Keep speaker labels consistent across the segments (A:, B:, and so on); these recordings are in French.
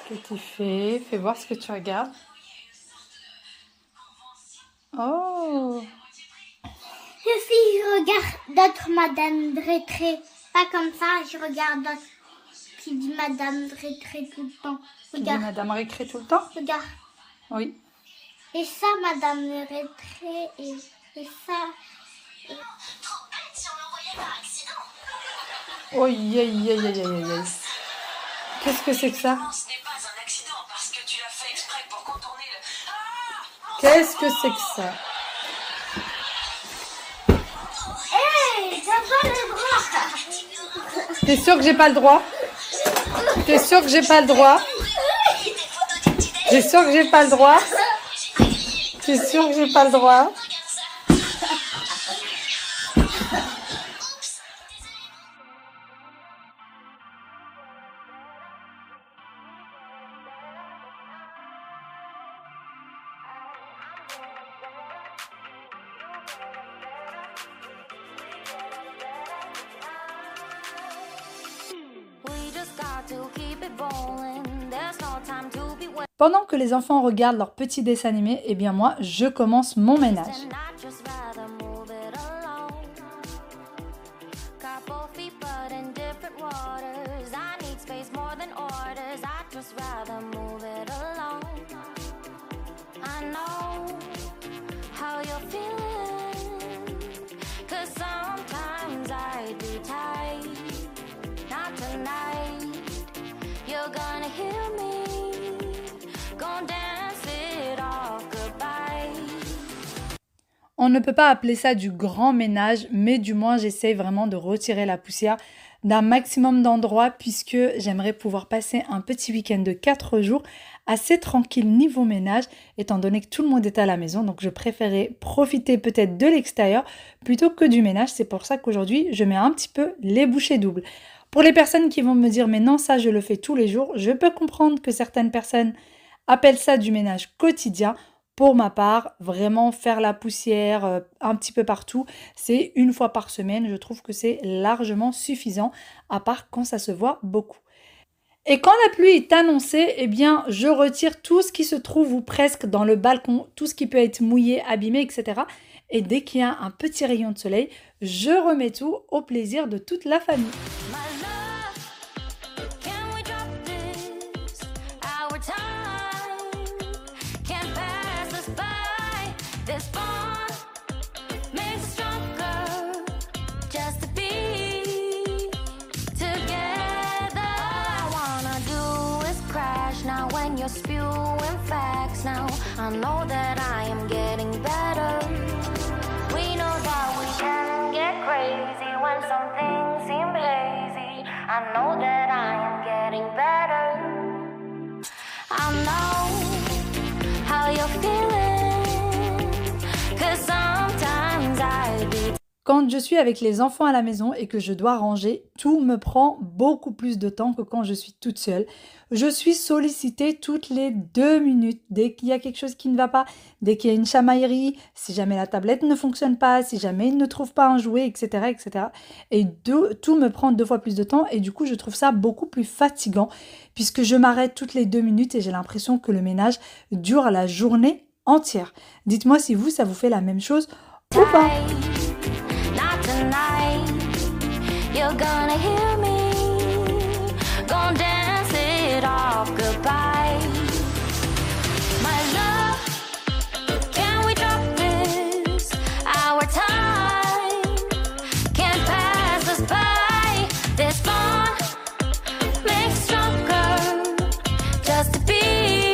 A: que tu fais? Fais voir ce que tu regardes. Oh,
B: Je regarde d'autres Madame Drétré. Pas comme ça, je regarde d'autres qui dit Madame Drétré tout le temps.
A: tu dis
B: Regarde,
A: Madame Récré tout le temps?
B: regarde.
A: Oui.
B: Et ça, Madame Drétré, et ça.
A: Oh, aïe, aïe, aïe, aïe, aïe, aïe. Qu'est-ce que c'est que ça?
C: Ce n'est pas un accident parce que tu l'as fait exprès pour contourner le...
A: Qu'est-ce que c'est que ça?
B: Hé, t'as pas le droit.
A: T'es sûr que j'ai pas le droit? T'es sûr que j'ai pas le droit? T'es sûr que j'ai pas le droit? T'es sûr que j'ai pas le droit? Pendant que les enfants regardent leurs petits dessins animés, eh bien moi, je commence mon ménage. On ne peut pas appeler ça du grand ménage, mais du moins j'essaye vraiment de retirer la poussière d'un maximum d'endroits puisque j'aimerais pouvoir passer un petit week-end de 4 jours assez tranquille niveau ménage étant donné que tout le monde est à la maison. Donc je préférais profiter peut-être de l'extérieur plutôt que du ménage. C'est pour ça qu'aujourd'hui je mets un petit peu les bouchées doubles. Pour les personnes qui vont me dire mais non ça je le fais tous les jours, je peux comprendre que certaines personnes appellent ça du ménage quotidien. Pour ma part, vraiment faire la poussière un petit peu partout, c'est une fois par semaine. Je trouve que c'est largement suffisant, à part quand ça se voit beaucoup. Et quand la pluie est annoncée, eh bien, je retire tout ce qui se trouve ou presque dans le balcon, tout ce qui peut être mouillé, abîmé, etc. Et dès qu'il y a un petit rayon de soleil, je remets tout au plaisir de toute la famille.
D: When you're spewing facts now, I know that I am getting better. We know that we can get crazy when some things seem hazy. I know that I am getting better. I know how you're feeling, 'cause sometimes I do.
A: Quand je suis avec les enfants à la maison et que je dois ranger, tout me prend beaucoup plus de temps que quand je suis toute seule. Je suis sollicitée toutes les 2 minutes dès qu'il y a quelque chose qui ne va pas, dès qu'il y a une chamaillerie, si jamais la tablette ne fonctionne pas, si jamais il ne trouve pas un jouet, etc. etc. Et tout me prend 2 fois plus de temps et du coup je trouve ça beaucoup plus fatigant puisque je m'arrête toutes les 2 minutes et j'ai l'impression que le ménage dure la journée entière. Dites-moi si vous, ça vous fait la même chose ou pas.
D: Tonight, you're gonna hear me, gonna dance it off goodbye. My love, can we drop this? Our time can't pass us by. This bond makes stronger just to be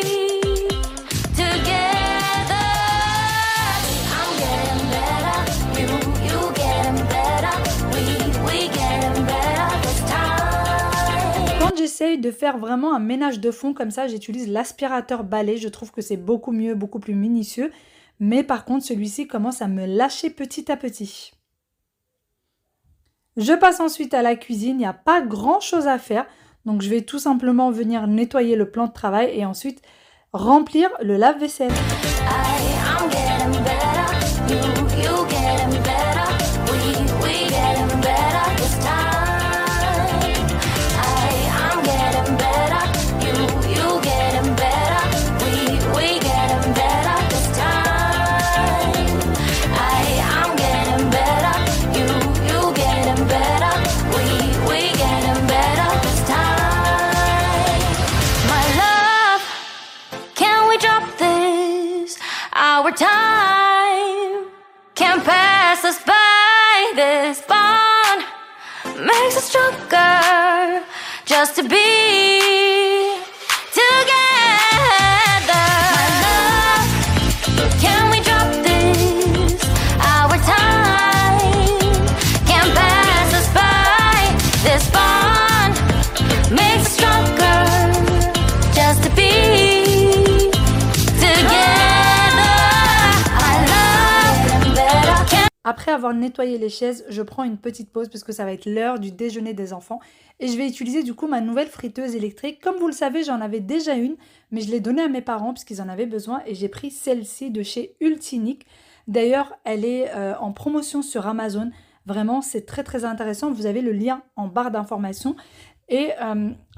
D: together. I'm getting better, you getting better, we getting better this time.
A: Quand j'essaye de faire vraiment un ménage de fond comme ça, j'utilise l'aspirateur balai. Je trouve que c'est beaucoup mieux, beaucoup plus minutieux. Mais par contre, celui-ci commence à me lâcher petit à petit. Je passe ensuite à la cuisine. Il n'y a pas grand-chose à faire. Donc, je vais tout simplement venir nettoyer le plan de travail et ensuite remplir le lave-vaisselle.
D: I'm getting better, you getting better, we getting better this time. I'm getting better, you getting Our time can't pass us by. This bond makes us stronger just to be together. My love, can we drop this? Our time can't pass us by. This bond makes us stronger just to be together.
A: Après avoir nettoyé les chaises, je prends une petite pause parce que ça va être l'heure du déjeuner des enfants. Et je vais utiliser du coup ma nouvelle friteuse électrique. Comme vous le savez, j'en avais déjà une, mais je l'ai donnée à mes parents parce qu'ils en avaient besoin. Et j'ai pris celle-ci de chez Ultinic. D'ailleurs, elle est en promotion sur Amazon. Vraiment, c'est très très intéressant. Vous avez le lien en barre d'informations. Et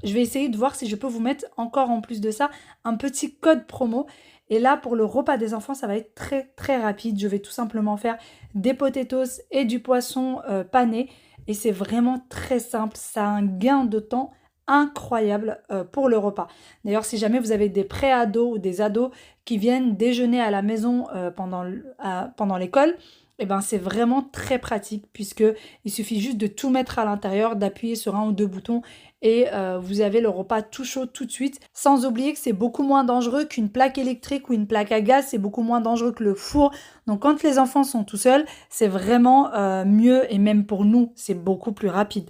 A: je vais essayer de voir si je peux vous mettre encore en plus de ça un petit code promo. Et là, pour le repas des enfants, ça va être très très rapide. Je vais tout simplement faire des potatoes et du poisson pané. Et c'est vraiment très simple. Ça a un gain de temps incroyable pour le repas. D'ailleurs, si jamais vous avez des pré-ados ou des ados qui viennent déjeuner à la maison pendant l'école, eh ben, c'est vraiment très pratique puisque il suffit juste de tout mettre à l'intérieur, d'appuyer sur un ou deux boutons et vous avez le repas tout chaud tout de suite. Sans oublier que c'est beaucoup moins dangereux qu'une plaque électrique ou une plaque à gaz, c'est beaucoup moins dangereux que le four. Donc quand les enfants sont tout seuls, c'est vraiment mieux et même pour nous, c'est beaucoup plus rapide.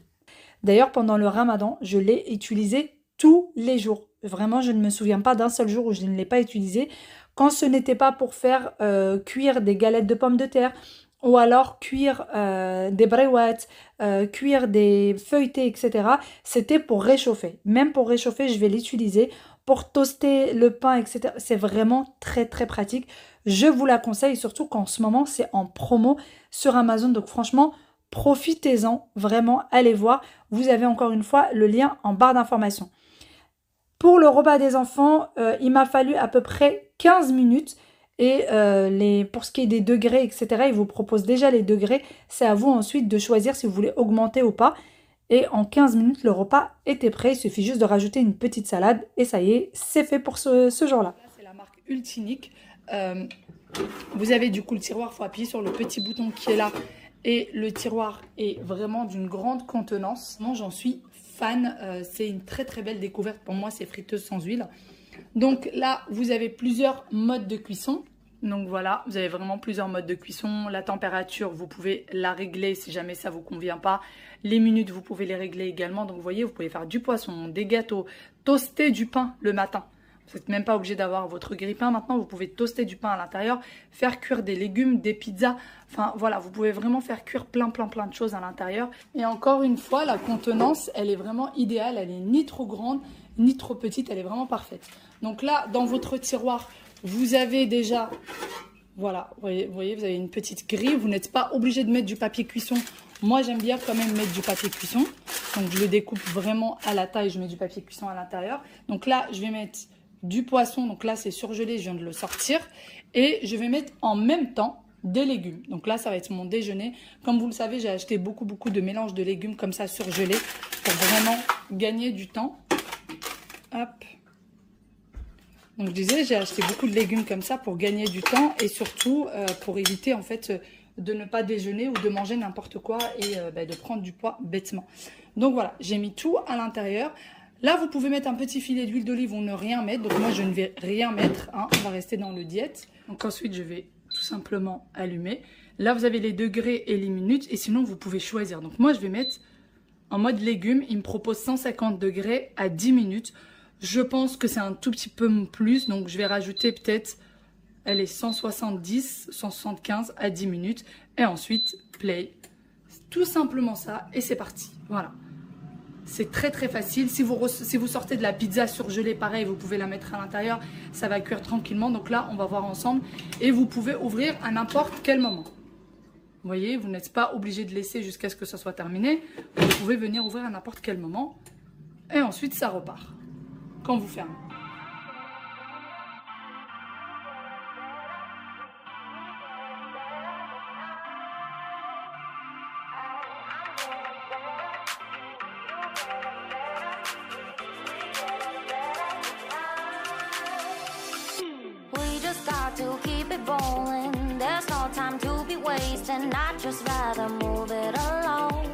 A: D'ailleurs, pendant le Ramadan, je l'ai utilisé tous les jours. Vraiment, je ne me souviens pas d'un seul jour où je ne l'ai pas utilisé. Quand ce n'était pas pour faire cuire des galettes de pommes de terre ou alors cuire des bréouettes, cuire des feuilletés, etc. C'était pour réchauffer. Même pour réchauffer, je vais l'utiliser. Pour toaster le pain, etc. C'est vraiment très très pratique. Je vous la conseille, surtout qu'en ce moment, c'est en promo sur Amazon. Donc franchement, profitez-en. Vraiment, allez voir. Vous avez encore une fois le lien en barre d'informations. Pour le repas des enfants, il m'a fallu à peu près 15 minutes. Et pour ce qui est des degrés, etc., il vous propose déjà les degrés. C'est à vous ensuite de choisir si vous voulez augmenter ou pas. Et en 15 minutes, le repas était prêt. Il suffit juste de rajouter une petite salade. Et ça y est, c'est fait pour ce jour-là. C'est la marque Ultinic. Vous avez du coup le tiroir. Il faut appuyer sur le petit bouton qui est là. Et le tiroir est vraiment d'une grande contenance. Moi, j'en suis fan. C'est une très très belle découverte pour moi, ces friteuses sans huile. Donc là, vous avez plusieurs modes de cuisson. Donc voilà, vous avez vraiment plusieurs modes de cuisson. La température, vous pouvez la régler si jamais ça ne vous convient pas. Les minutes, vous pouvez les régler également. Donc vous voyez, vous pouvez faire du poisson, des gâteaux, toaster du pain le matin. Vous n'êtes même pas obligé d'avoir votre grille-pain. Maintenant, vous pouvez toaster du pain à l'intérieur, faire cuire des légumes, des pizzas. Enfin, voilà, vous pouvez vraiment faire cuire plein de choses à l'intérieur. Et encore une fois, la contenance, elle est vraiment idéale. Elle est ni trop grande, ni trop petite. Elle est vraiment parfaite. Donc là, dans votre tiroir, vous avez déjà... Voilà, vous voyez, vous avez une petite grille. Vous n'êtes pas obligé de mettre du papier cuisson. Moi, j'aime bien quand même mettre du papier cuisson. Donc, je le découpe vraiment à la taille. Je mets du papier cuisson à l'intérieur. Donc là, je vais mettre du poisson. Donc là, c'est surgelé. Je viens de le sortir. Et je vais mettre en même temps des légumes. Donc là, ça va être mon déjeuner. Comme vous le savez, j'ai acheté beaucoup de mélanges de légumes comme ça surgelés pour vraiment gagner du temps. Hop. Donc je disais, j'ai acheté beaucoup de légumes comme ça pour gagner du temps et surtout pour éviter en fait de ne pas déjeuner ou de manger n'importe quoi et de prendre du poids bêtement. Donc voilà, j'ai mis tout à l'intérieur. Là, vous pouvez mettre un petit filet d'huile d'olive ou ne rien mettre. Donc moi, je ne vais rien mettre. Hein. On va rester dans le diète. Donc ensuite, je vais tout simplement allumer. Là, vous avez les degrés et les minutes et sinon, vous pouvez choisir. Donc moi, je vais mettre en mode légumes. Il me propose 150 degrés à 10 minutes. Je pense que c'est un tout petit peu plus, donc je vais rajouter peut-être, elle est 170, 175 à 10 minutes. Et ensuite, play. Tout simplement ça, et c'est parti. Voilà. C'est très très facile. Si vous sortez de la pizza surgelée, pareil, vous pouvez la mettre à l'intérieur. Ça va cuire tranquillement. Donc là, on va voir ensemble. Et vous pouvez ouvrir à n'importe quel moment. Vous voyez, vous n'êtes pas obligé de laisser jusqu'à ce que ça soit terminé. Vous pouvez venir ouvrir à n'importe quel moment. Et ensuite, ça repart. Quand vous fermez.
D: We just got to keep it rolling. There's no time to be wasting. I'd just rather move it along.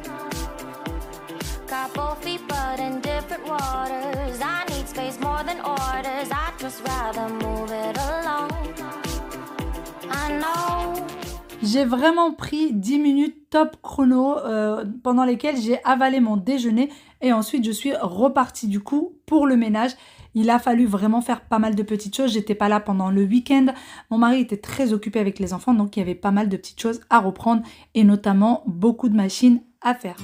D: Couple feet, but in different waters. I need space more than orders. I'd just rather move it along. I know.
A: J'ai vraiment pris 10 minutes top chrono pendant lesquelles j'ai avalé mon déjeuner et ensuite je suis repartie du coup pour le ménage. Il a fallu vraiment faire pas mal de petites choses. J'étais pas là pendant le week-end. Mon mari était très occupé avec les enfants, donc il y avait pas mal de petites choses à reprendre et notamment beaucoup de machines à faire.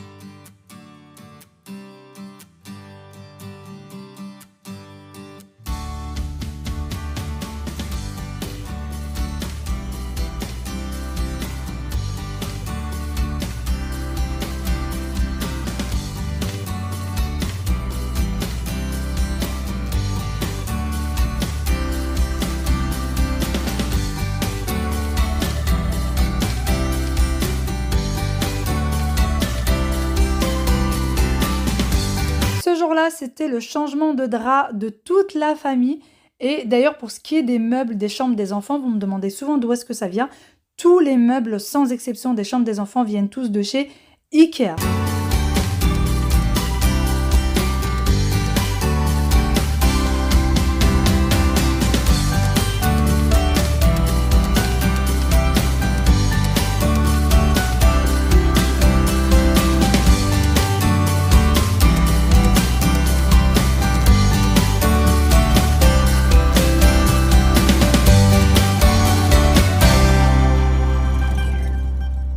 A: Ce jour-là, c'était le changement de drap de toute la famille. Et d'ailleurs, pour ce qui est des meubles des chambres des enfants, vous me demandez souvent d'où est-ce que ça vient. Tous les meubles, sans exception des chambres des enfants, viennent tous de chez Ikea.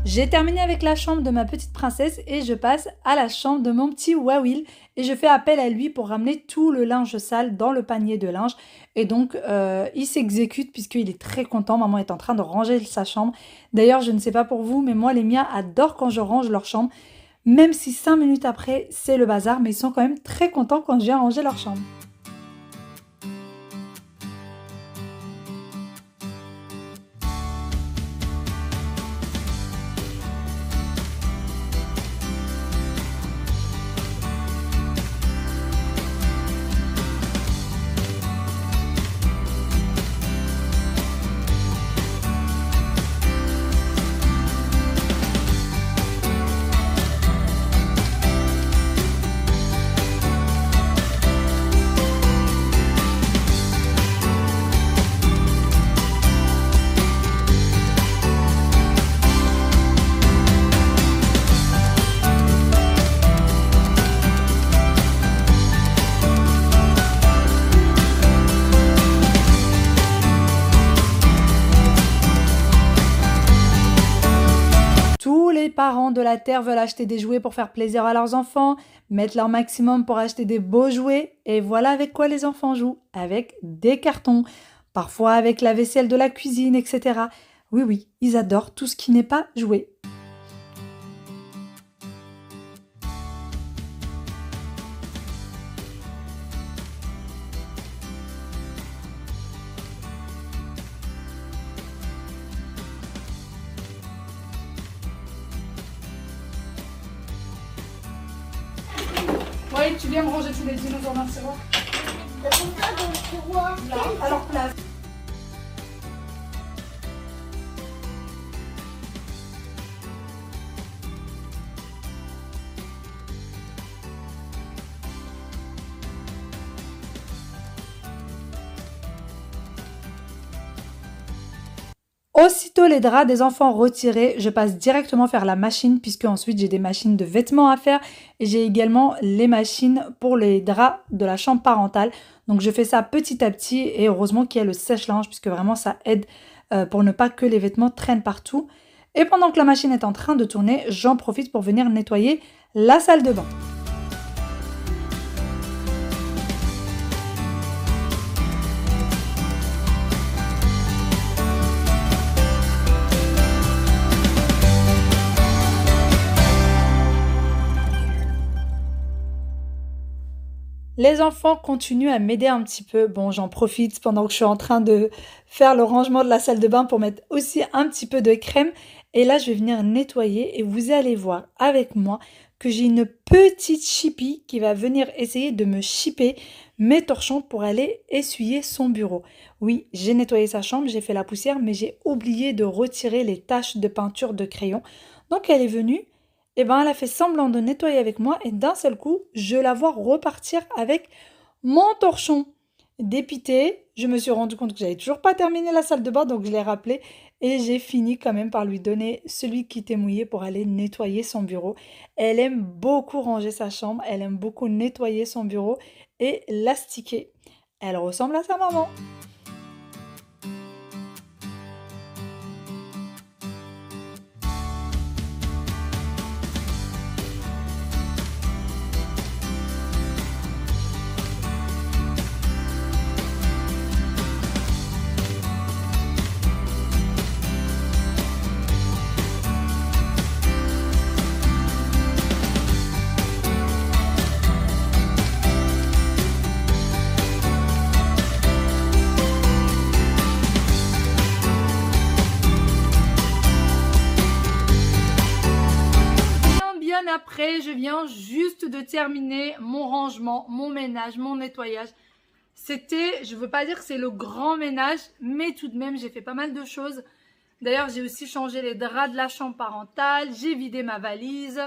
A: J'ai terminé avec la chambre de ma petite princesse et je passe à la chambre de mon petit Wawil et je fais appel à lui pour ramener tout le linge sale dans le panier de linge et donc il s'exécute puisqu'il est très content. Maman est en train de ranger sa chambre. D'ailleurs, je ne sais pas pour vous, mais moi les miens adorent quand je range leur chambre, même si 5 minutes après c'est le bazar, mais ils sont quand même très contents quand je viens ranger leur chambre. Les parents de la Terre veulent acheter des jouets pour faire plaisir à leurs enfants, mettre leur maximum pour acheter des beaux jouets, et voilà avec quoi les enfants jouent, avec des cartons, parfois avec la vaisselle de la cuisine, etc. Oui, ils adorent tout ce qui n'est pas joué. Oui, tu viens me ranger tous les dinosaures dans le tiroir.
B: Pourquoi dans le tiroir?
A: Là, alors place. Aussitôt les draps des enfants retirés, je passe directement faire la machine puisque ensuite j'ai des machines de vêtements à faire et j'ai également les machines pour les draps de la chambre parentale. Donc je fais ça petit à petit et heureusement qu'il y a le sèche-linge puisque vraiment ça aide pour ne pas que les vêtements traînent partout. Et pendant que la machine est en train de tourner, j'en profite pour venir nettoyer la salle de bain. Les enfants continuent à m'aider un petit peu. Bon, j'en profite pendant que je suis en train de faire le rangement de la salle de bain pour mettre aussi un petit peu de crème. Et là, je vais venir nettoyer et vous allez voir avec moi que j'ai une petite chippie qui va venir essayer de me chipper. mes torchons pour aller essuyer son bureau. Oui, j'ai nettoyé sa chambre, j'ai fait la poussière, mais j'ai oublié de retirer les taches de peinture de crayon. Donc elle est venue, et ben elle a fait semblant de nettoyer avec moi et d'un seul coup, je la vois repartir avec mon torchon. Dépitée, je me suis rendu compte que j'avais toujours pas terminé la salle de bain, donc je l'ai rappelé et j'ai fini quand même par lui donner celui qui était mouillé pour aller nettoyer son bureau. Elle aime beaucoup ranger sa chambre, elle aime beaucoup nettoyer son bureau et l'astiquer. Elle ressemble à sa maman. Après, je viens juste de terminer mon rangement, mon ménage, mon nettoyage. C'était, je veux pas dire que c'est le grand ménage, mais tout de même, j'ai fait pas mal de choses. D'ailleurs, j'ai aussi changé les draps de la chambre parentale. J'ai vidé ma valise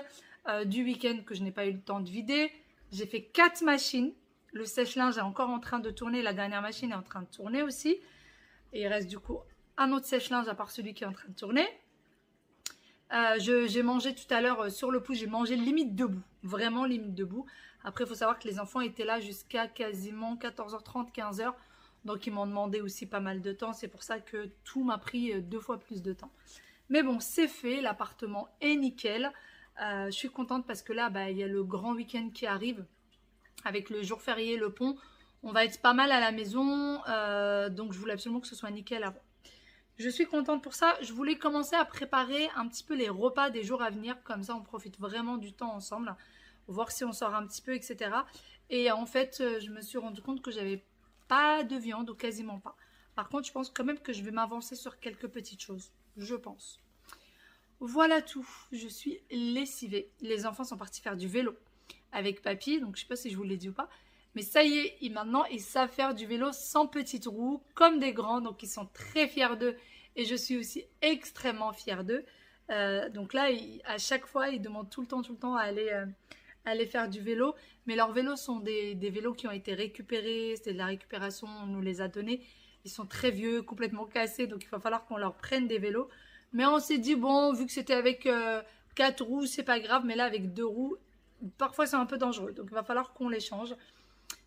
A: du week-end que je n'ai pas eu le temps de vider. J'ai fait 4 machines. Le sèche-linge est encore en train de tourner. La dernière machine est en train de tourner aussi. Et il reste du coup un autre sèche-linge à part celui qui est en train de tourner. J'ai mangé tout à l'heure sur le pouce, j'ai mangé limite debout, vraiment limite debout. Après, il faut savoir que les enfants étaient là jusqu'à quasiment 14h30, 15h. Donc, ils m'ont demandé aussi pas mal de temps. C'est pour ça que tout m'a pris 2 fois plus de temps. Mais bon, c'est fait, l'appartement est nickel. Je suis contente parce que là, il y a le grand week-end qui arrive. Avec le jour férié, le pont, on va être pas mal à la maison. Donc, je voulais absolument que ce soit nickel avant. Je suis contente pour ça. Je voulais commencer à préparer un petit peu les repas des jours à venir. Comme ça, on profite vraiment du temps ensemble. Voir si on sort un petit peu, etc. Et en fait, je me suis rendu compte que j'avais pas de viande ou quasiment pas. Par contre, je pense quand même que je vais m'avancer sur quelques petites choses. Je pense. Voilà tout. Je suis lessivée. Les enfants sont partis faire du vélo avec papy. Donc, je sais pas si je vous l'ai dit ou pas. Mais ça y est, maintenant, ils savent faire du vélo sans petites roues, comme des grands. Donc, ils sont très fiers d'eux. Et je suis aussi extrêmement fière d'eux. Donc là, à chaque fois, ils demandent tout le temps à aller faire du vélo. Mais leurs vélos sont des vélos qui ont été récupérés. C'était de la récupération, on nous les a donnés. Ils sont très vieux, complètement cassés. Donc, il va falloir qu'on leur prenne des vélos. Mais on s'est dit, bon, vu que c'était avec 4 roues, c'est pas grave. Mais là, avec 2 roues, parfois, c'est un peu dangereux. Donc, il va falloir qu'on les change.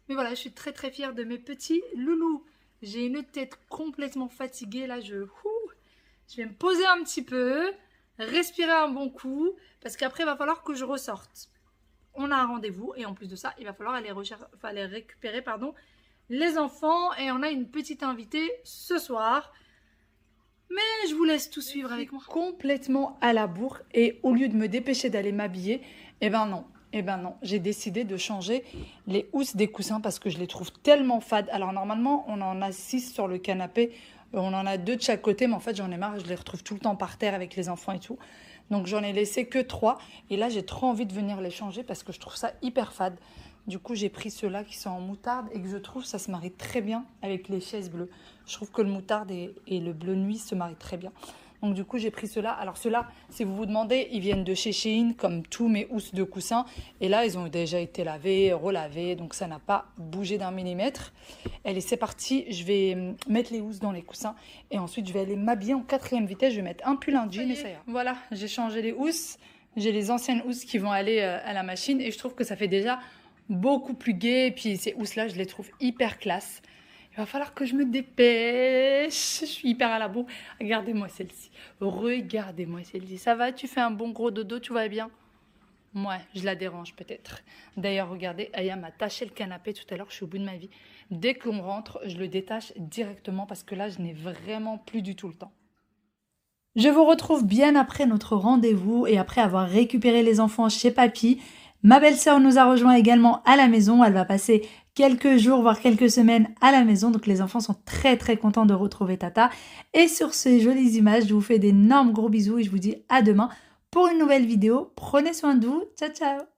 A: Mais voilà, je suis très très fière de mes petits loulous. J'ai une tête complètement fatiguée. Là, je vais me poser un petit peu, respirer un bon coup, parce qu'après, il va falloir que je ressorte. On a un rendez-vous et en plus de ça, il va falloir aller récupérer les enfants. Et on a une petite invitée ce soir. Mais je vous laisse tout suivre avec moi. Complètement à la bourre et au lieu de me dépêcher d'aller m'habiller, eh ben non, j'ai décidé de changer les housses des coussins parce que je les trouve tellement fades. Alors normalement, on en a 6 sur le canapé, on en a 2 de chaque côté, mais en fait j'en ai marre, je les retrouve tout le temps par terre avec les enfants et tout. Donc j'en ai laissé que 3 et là j'ai trop envie de venir les changer parce que je trouve ça hyper fade. Du coup j'ai pris ceux-là qui sont en moutarde et que je trouve ça se marie très bien avec les chaises bleues. Je trouve que le moutarde et le bleu nuit se marient très bien. Donc du coup j'ai pris ceux-là. Alors ceux-là, si vous vous demandez, ils viennent de chez Shein comme tous mes housses de coussins. Et là ils ont déjà été lavés, relavés, donc ça n'a pas bougé d'un millimètre. Allez, c'est parti, je vais mettre les housses dans les coussins. Et ensuite je vais aller m'habiller en 4e vitesse. Je vais mettre un pull, un jean et ça ira. Voilà, j'ai changé les housses. J'ai les anciennes housses qui vont aller à la machine. Et je trouve que ça fait déjà beaucoup plus gai. Et puis ces housses-là, je les trouve hyper classe. Il va falloir que je me dépêche. Je suis hyper à la bourre. Regardez-moi celle-ci. Regardez-moi celle-ci. Ça va? Tu fais un bon gros dodo? Tu vas bien? Ouais, je la dérange peut-être. D'ailleurs, regardez, Aya m'a taché le canapé tout à l'heure. Je suis au bout de ma vie. Dès qu'on rentre, je le détache directement parce que là, je n'ai vraiment plus du tout le temps. Je vous retrouve bien après notre rendez-vous et après avoir récupéré les enfants chez papy. Ma belle-sœur nous a rejoint également à la maison. Elle va passer quelques jours, voire quelques semaines à la maison. Donc les enfants sont très très contents de retrouver Tata. Et sur ces jolies images, je vous fais d'énormes gros bisous et je vous dis à demain pour une nouvelle vidéo. Prenez soin de vous. Ciao ciao.